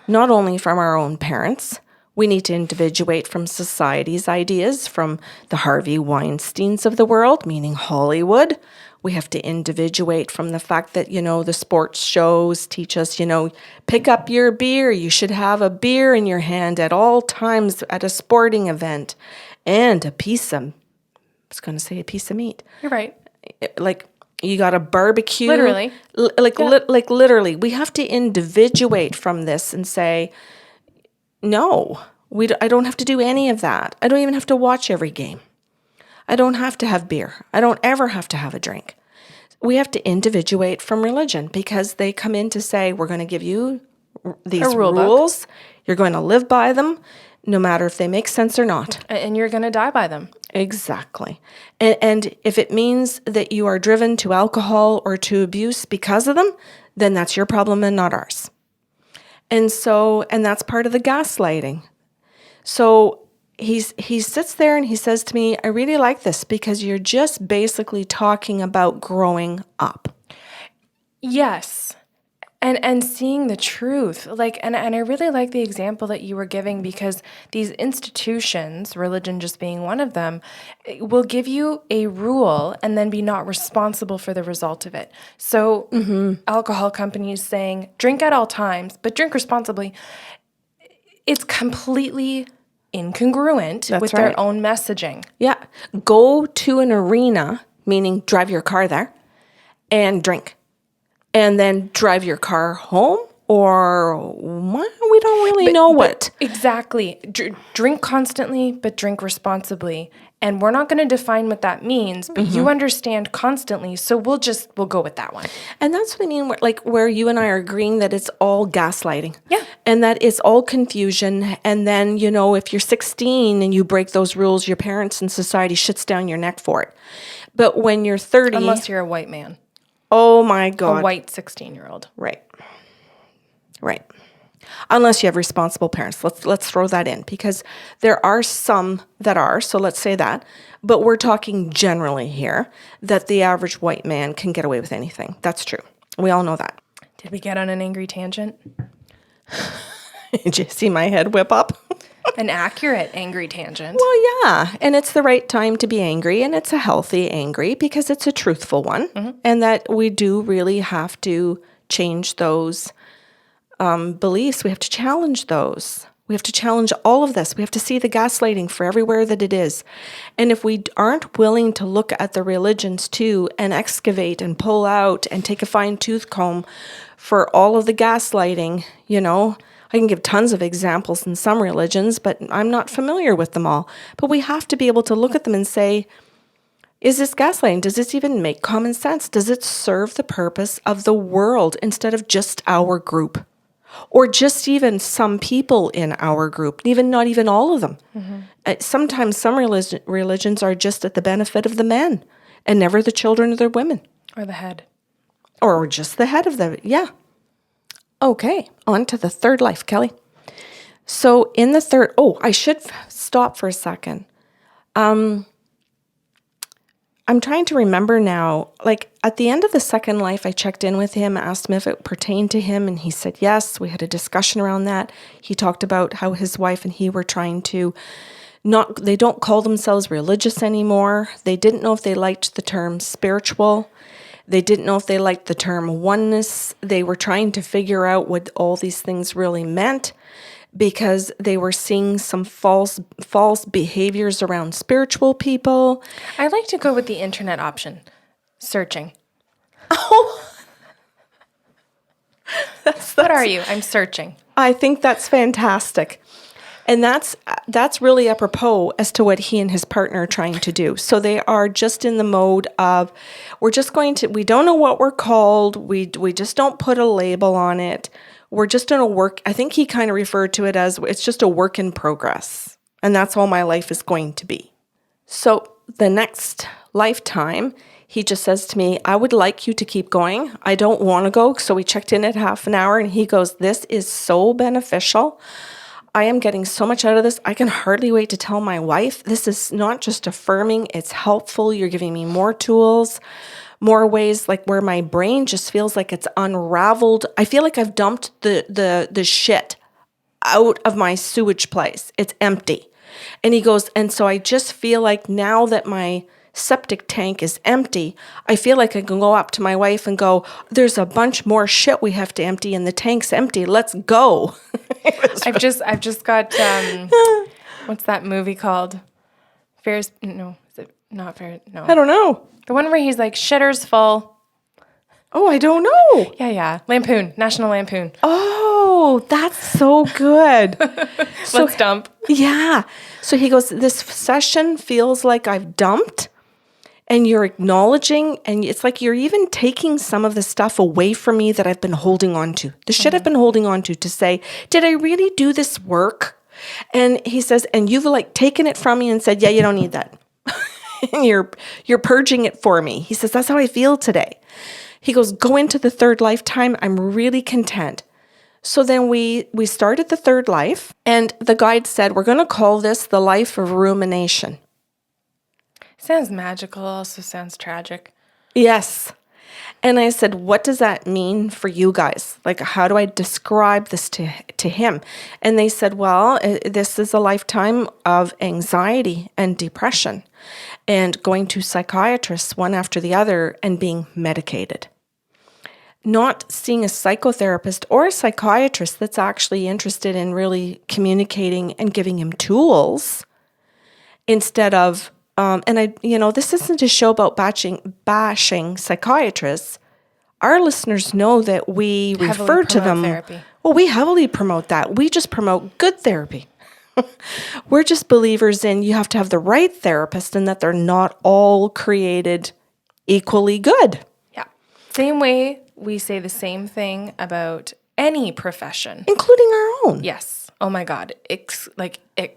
not only from our own parents, we need to individuate from society's ideas, from the Harvey Weinsteins of the world, meaning Hollywood. We have to individuate from the fact that, the sports shows teach us, pick up your beer. You should have a beer in your hand at all times at a sporting event, and a piece of meat. You're right. Like, you got a barbecue. Literally. Literally. We have to individuate from this and say, no, I don't have to do any of that. I don't even have to watch every game. I don't have to have beer. I don't ever have to have a drink. We have to individuate from religion because they come in to say, we're going to give you these rules. You're going to live by them, no matter if they make sense or not. And you're going to die by them. Exactly. And if it means that you are driven to alcohol or to abuse because of them, then that's your problem and not ours. And that's part of the gaslighting. So he sits there and he says to me, "I really like this because you're just basically talking about growing up." Yes. And seeing the truth. Like, and I really like the example that you were giving, because these institutions, religion just being one of them, will give you a rule and then be not responsible for the result of it. So alcohol companies saying, drink at all times, but drink responsibly. It's completely incongruent with their own messaging. Yeah. Go to an arena, meaning drive your car there, and drink. And then drive your car home, or we don't really know what. Exactly. Drink constantly, but drink responsibly. And we're not going to define what that means, but you understand constantly, so we'll go with that one. And that's what I mean, where you and I are agreeing that it's all gaslighting. Yeah. And that it's all confusion. And then, if you're 16 and you break those rules, your parents and society shits down your neck for it. But when you're 30... Unless you're a white man. Oh my God. A white 16-year-old. Right. Unless you have responsible parents. Let's throw that in, because there are some that are, so let's say that. But we're talking generally here that the average white man can get away with anything. That's true. We all know that. Did we get on an angry tangent? Did you see my head whip up? An accurate angry tangent. Well, yeah. And it's the right time to be angry, and it's a healthy angry because it's a truthful one. And that we do really have to change those beliefs. We have to challenge those. We have to challenge all of this. We have to see the gaslighting for everywhere that it is. And if we aren't willing to look at the religions too and excavate and pull out and take a fine-tooth comb for all of the gaslighting, I can give tons of examples in some religions, but I'm not familiar with them all. But we have to be able to look at them and say, is this gaslighting? Does this even make common sense? Does it serve the purpose of the world instead of just our group? Or just even some people in our group, not even all of them. Sometimes some religions are just at the benefit of the men and never the children or the women. Or the head. Or just the head of them, yeah. Okay, on to the third life, Kelly. So in the third, I should stop for a second. I'm trying to remember now, at the end of the second life, I checked in with him, asked him if it pertained to him, and he said yes. We had a discussion around that. He talked about how his wife and he were trying to they don't call themselves religious anymore. They didn't know if they liked the term spiritual. They didn't know if they liked the term oneness. They were trying to figure out what all these things really meant, because they were seeing some false behaviors around spiritual people. I like to go with the internet option, searching. Oh, what are you? I'm searching. I think that's fantastic. And that's really apropos as to what he and his partner are trying to do. So they are just in the mode of, we don't know what we're called. We just don't put a label on it. We're just in a work. I think he kind of referred to it as, it's just a work in progress. And that's all my life is going to be. So the next lifetime, he just says to me, I would like you to keep going. I don't want to go. So we checked in at half an hour and he goes, this is so beneficial. I am getting so much out of this. I can hardly wait to tell my wife. This is not just affirming, it's helpful. You're giving me more tools, more ways, where my brain just feels like it's unraveled. I feel like I've dumped the shit out of my sewage place. It's empty. And he goes, and so I just feel like now that my septic tank is empty, I feel like I can go up to my wife and go, there's a bunch more shit we have to empty and the tank's empty. Let's go. I've just got, what's that movie called? Is it not Fair? No. I don't know. The one where he's like, shitter's full. Oh, I don't know. Yeah. Lampoon, National Lampoon. Oh, that's so good. Let's dump. Yeah. So he goes, this session feels like I've dumped. And you're acknowledging, and it's like you're even taking some of the stuff away from me that I've been holding on to. The shit I've been holding on to say, did I really do this work? And he says, and you've taken it from me and said, yeah, you don't need that. And you're purging it for me. He says, that's how I feel today. He goes, go into the third lifetime. I'm really content. So then we started the third life, and the guide said, we're going to call this the life of rumination. Sounds magical, also sounds tragic. Yes. And I said, what does that mean for you guys? Like, how do I describe this to him? And they said, well, this is a lifetime of anxiety and depression and going to psychiatrists one after the other and being medicated. Not seeing a psychotherapist or a psychiatrist that's actually interested in really communicating and giving him tools instead of, this isn't a show about bashing psychiatrists. Our listeners know that we refer to them. Therapy. Well, we heavily promote that. We just promote good therapy. We're just believers in you have to have the right therapist and that they're not all created equally good. Yeah. Same way we say the same thing about any profession, including our own. Yes. Oh my God.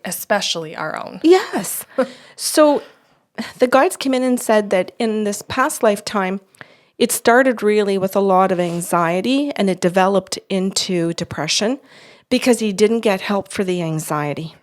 Especially our own. Yes. So the guides came in and said that in this past lifetime, it started really with a lot of anxiety and it developed into depression because he didn't get help for the anxiety.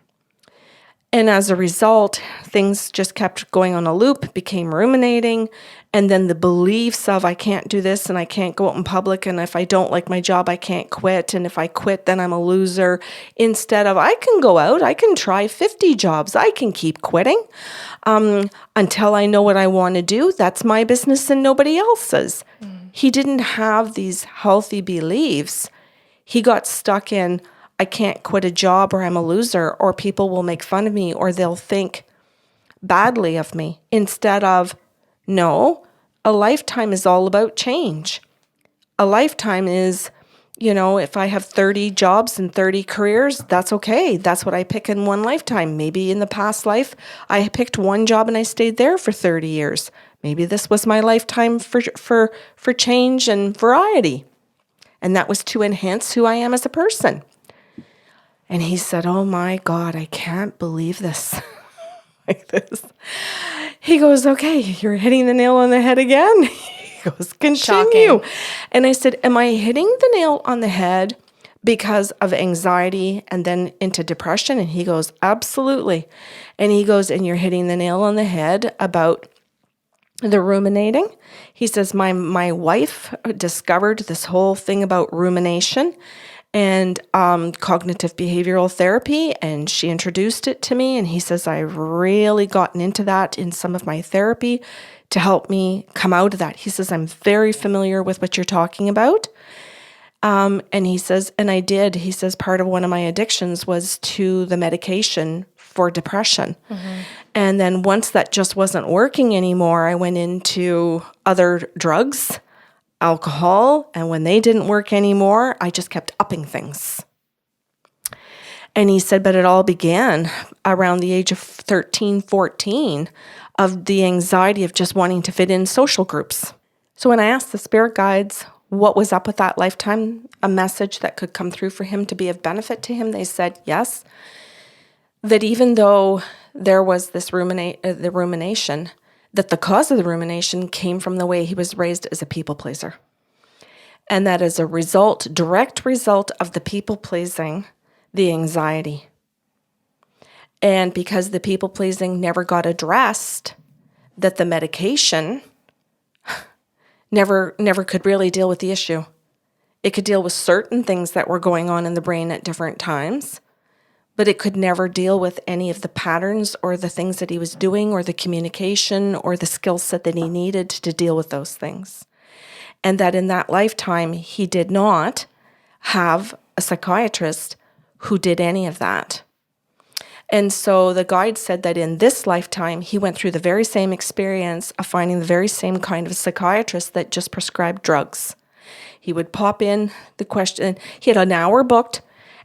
And as a result, things just kept going on a loop, became ruminating, and then the beliefs of I can't do this and I can't go out in public, and if I don't like my job, I can't quit, and if I quit, then I'm a loser, instead of I can go out, I can try 50 jobs, I can keep quitting until I know what I want to do. That's my business and nobody else's. He didn't have these healthy beliefs. He got stuck in I can't quit a job or I'm a loser or people will make fun of me or they'll think badly of me, instead of, no, a lifetime is all about change. A lifetime is, if I have 30 jobs and 30 careers, that's okay. That's what I pick in one lifetime. Maybe in the past life, I picked one job and I stayed there for 30 years. Maybe this was my lifetime for change and variety. And that was to enhance who I am as a person. And he said, oh my God, I can't believe this. Like this. He goes, okay, you're hitting the nail on the head again. He goes, continue. Shocking. And I said, am I hitting the nail on the head because of anxiety and then into depression? And he goes, absolutely. And he goes, and you're hitting the nail on the head about the ruminating. He says, my wife discovered this whole thing about rumination and cognitive behavioral therapy, and she introduced it to me, and he says, I've really gotten into that in some of my therapy to help me come out of that. He says, I'm very familiar with what you're talking about. And he says, and I did. He says, part of one of my addictions was to the medication for depression. Mm-hmm. And then once that just wasn't working anymore, I went into other drugs, alcohol, and when they didn't work anymore, I just kept upping things. And he said, but it all began around the age of 13, 14, of the anxiety of just wanting to fit in social groups. So when I asked the spirit guides what was up with that lifetime, a message that could come through for him to be of benefit to him, they said, yes, that even though there was this the rumination, that the cause of the rumination came from the way he was raised as a people pleaser. And that as a result, direct result of the people pleasing, the anxiety. And because the people pleasing never got addressed, that the medication never could really deal with the issue. It could deal with certain things that were going on in the brain at different times, but it could never deal with any of the patterns or the things that he was doing or the communication or the skill set that he needed to deal with those things. And that in that lifetime, he did not have a psychiatrist who did any of that. And so the guide said that in this lifetime, he went through the very same experience of finding the very same kind of psychiatrist that just prescribed drugs. He would pop in the question. He had an hour booked.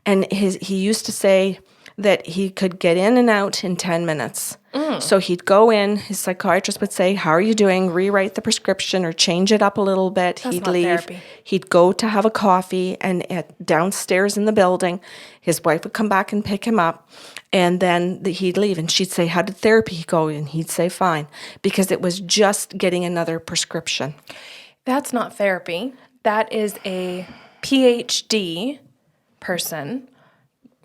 And he used to say that he could get in and out in 10 minutes. So he'd go in, his psychiatrist would say, how are you doing? Rewrite the prescription or change it up a little bit. That's he'd not leave. Therapy. He'd go to have a coffee, and downstairs in the building, his wife would come back and pick him up, and then he'd leave. And she'd say, how did therapy go? And he'd say, fine, because it was just getting another prescription. That's not therapy. That is a PhD person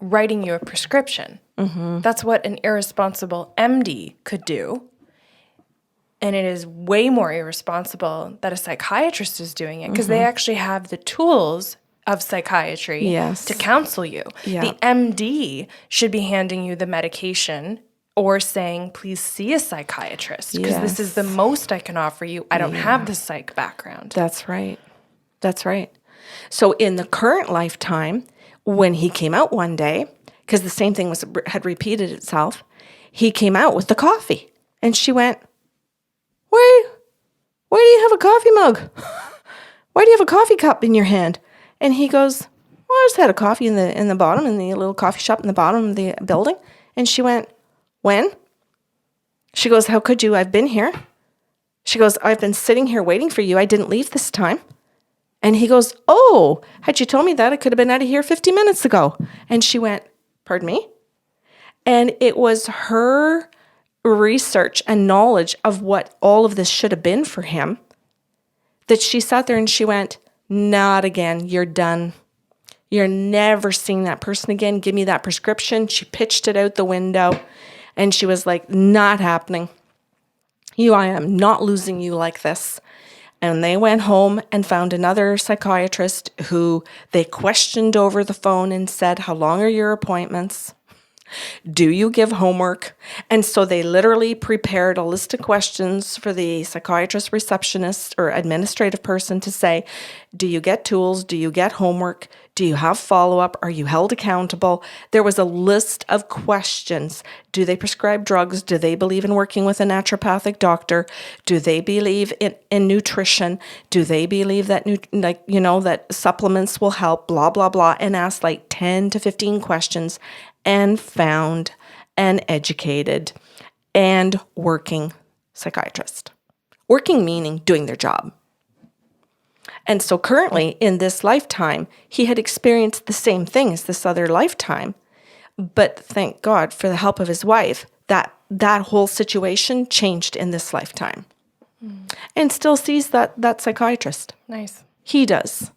writing you a prescription. Mm-hmm. That's what an irresponsible MD could do. And it is way more irresponsible that a psychiatrist is doing it because they actually have the tools of psychiatry Yes. to counsel you. Yeah. The MD should be handing you the medication or saying, please see a psychiatrist because this is the most I can offer you. I don't have the psych background. That's right. That's right. So in the current lifetime, when he came out one day, because the same thing had repeated itself, he came out with the coffee. And she went, why do you have a coffee mug? Why do you have a coffee cup in your hand? And he goes, well, I just had a coffee in the bottom, in the little coffee shop in the bottom of the building. And she went, when? She goes, how could you? I've been here. She goes, I've been sitting here waiting for you. I didn't leave this time. And he goes, oh, had you told me that, I could have been out of here 50 minutes ago. And she went, pardon me? And it was her research and knowledge of what all of this should have been for him that she sat there and she went, not again. You're done. You're never seeing that person again. Give me that prescription. She pitched it out the window and she was like, not happening. I am not losing you like this. And they went home and found another psychiatrist who they questioned over the phone and said, how long are your appointments? Do you give homework? And so they literally prepared a list of questions for the psychiatrist receptionist or administrative person to say, do you get tools? Do you get homework? Do you have follow-up? Are you held accountable? There was a list of questions. Do they prescribe drugs? Do they believe in working with a naturopathic doctor? Do they believe in nutrition? Do they believe that, that supplements will help? Blah, blah, blah. And asked like 10 to 15 questions and found an educated and working psychiatrist. Working meaning doing their job. And so currently in this lifetime, he had experienced the same thing as this other lifetime. But thank God for the help of his wife, that whole situation changed in this lifetime. And still sees that psychiatrist. Nice. He does.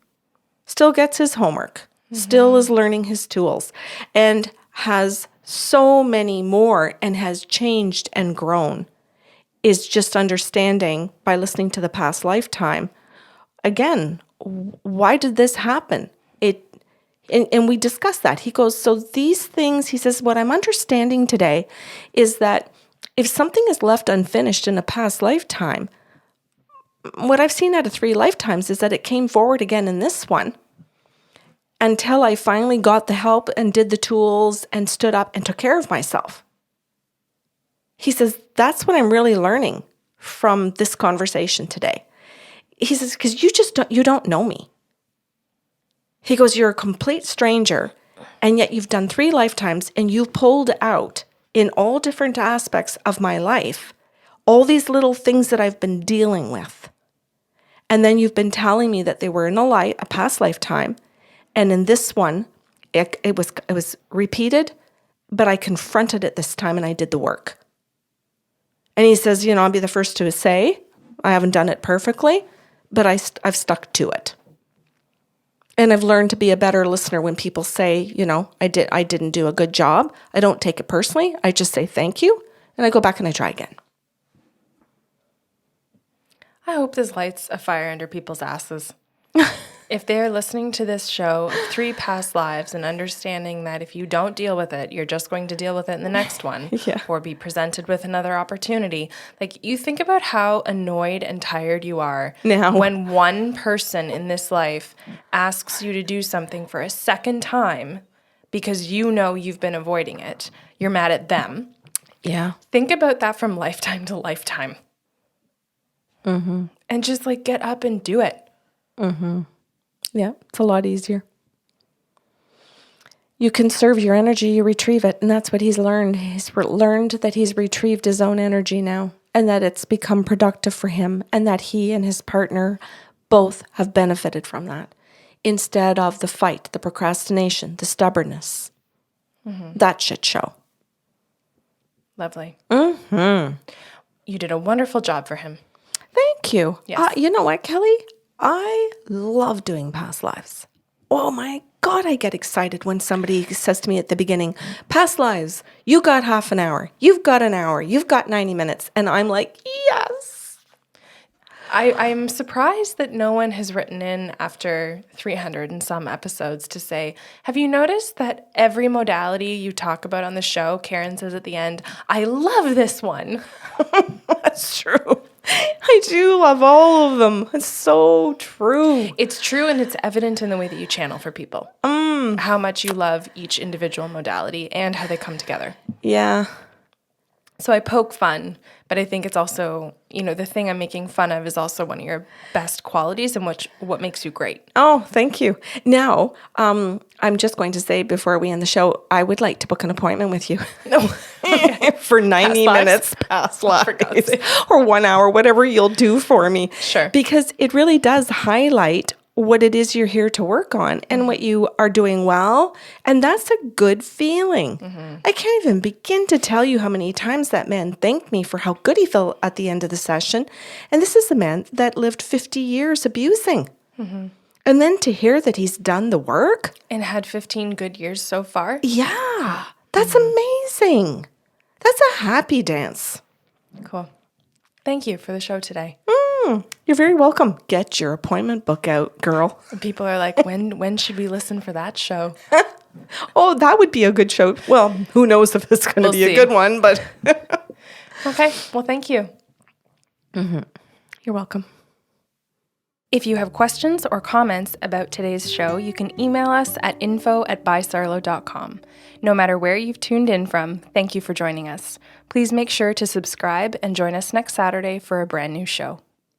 Still gets his homework. Still is learning his tools. And has so many more and has changed and grown, is just understanding by listening to the past lifetime, again, why did this happen? And we discussed that. He goes, so these things, he says, what I'm understanding today is that if something is left unfinished in a past lifetime, what I've seen out of 3 lifetimes is that it came forward again in this one. Until I finally got the help and did the tools and stood up and took care of myself. He says, that's what I'm really learning from this conversation today. He says, because you don't know me. He goes, you're a complete stranger, and yet you've done 3 lifetimes and you've pulled out in all different aspects of my life, all these little things that I've been dealing with. And then you've been telling me that they were in a past lifetime. And in this one, it was repeated, but I confronted it this time and I did the work. And he says, I'll be the first to say, I haven't done it perfectly, but I've stuck to it. And I've learned to be a better listener when people say, I didn't do a good job. I don't take it personally. I just say thank you, and I go back and I try again. I hope this lights a fire under people's asses. If they're listening to this show, 3 past lives, and understanding that if you don't deal with it, you're just going to deal with it in the next one, or be presented with another opportunity. Like, you think about how annoyed and tired you are now when one person in this life asks you to do something for a second time because you've been avoiding it. You're mad at them. Yeah. Think about that from lifetime to lifetime. Mm-hmm. And just get up and do it. Mm-hmm. Yeah, it's a lot easier. You conserve your energy, you retrieve it, and that's what he's learned. He's learned that he's retrieved his own energy now, and that it's become productive for him, and that he and his partner both have benefited from that, instead of the fight, the procrastination, the stubbornness. Mm-hmm. That shit show. Lovely. Mm-hmm. You did a wonderful job for him. Thank you. Yes. You know what, Kelly? I love doing past lives. oh my God, I get excited when somebody says to me at the beginning, past lives, you got half an hour, you've got an hour, you've got 90 minutes. And I'm like, yes. I'm surprised that no one has written in after 300 and some episodes to say, have you noticed that every modality you talk about on the show, Karen says at the end, I love this one. That's true. I do love all of them. It's so true. It's true, and it's evident in the way that you channel for people. How much you love each individual modality and how they come together. Yeah. So I poke fun, but I think it's also, the thing I'm making fun of is also one of your best qualities and what makes you great. Oh, thank you. Now, I'm just going to say before we end the show, I would like to book an appointment with you. No. For 90 minutes past lives or 1 hour, whatever you'll do for me. Sure. Because it really does highlight what it is you're here to work on and what you are doing well. And that's a good feeling. I can't even begin to tell you how many times that man thanked me for how good he felt at the end of the session. And this is a man that lived 50 years abusing. And then to hear that he's done the work. And had 15 good years so far. Yeah, that's amazing. That's a happy dance. Cool. Thank you for the show today. You're very welcome. Get your appointment book out, girl. And people are like, when should we listen for that show? Oh, that would be a good show. Well, who knows if it's going to be a good one, but... Okay, well, thank you. You're welcome. If you have questions or comments about today's show, you can email us at info@bysarlo.com. No matter where you've tuned in from, thank you for joining us. Please make sure to subscribe and join us next Saturday for a brand new show.